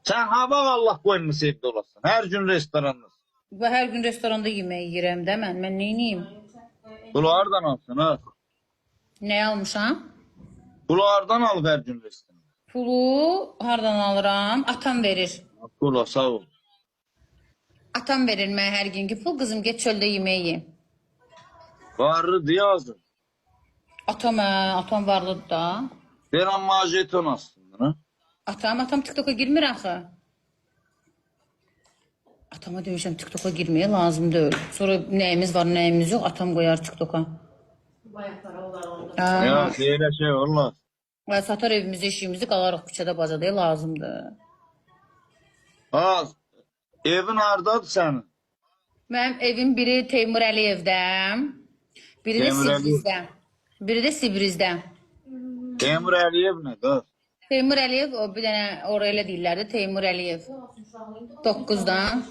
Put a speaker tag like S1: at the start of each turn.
S1: Sen hava Allah koyunu sevdi olasın. Her gün restorandasın.
S2: Və hər gün restoranda yemək yeyirəm də mən. Mən neyniyim?
S1: Bunlardan alsın ha.
S2: Nə almışam?
S1: Bunlardan al her gün restoranda.
S2: Pulu hardan alıram? Atam verir.
S1: Kula sağ ol.
S2: Atam verir mənə hər günkü pul. Qızım get çöldə yemək ye.
S1: Varlı diyazın.
S2: Atam varlıdır da.
S1: Veren majeton aslında. Ha?
S2: Atam TikTok'a girmir axı. Atama demişəm TikTok'a girməyə lazım deyil. Sonra nəyimiz var, nəyimiz yox, atam qoyar TikTok'a.
S1: Ya öyle şey olmaz.
S2: Və satar evimizi, eşiyimizi, qalarıq küçədə, bacada lazımdır.
S1: Az. Evin hardadır senin?
S2: Mənim evim biri Teymur Əliyevdə, biri də
S1: Teymur Əliyev.
S2: Sibrizdə. Biri də Sibrizdə.
S1: Temur Əliyev ne de?
S2: Teymur Əliyev, o bir dənə oraya elə deyirlərdi, Teymur Əliyev. 9-dan.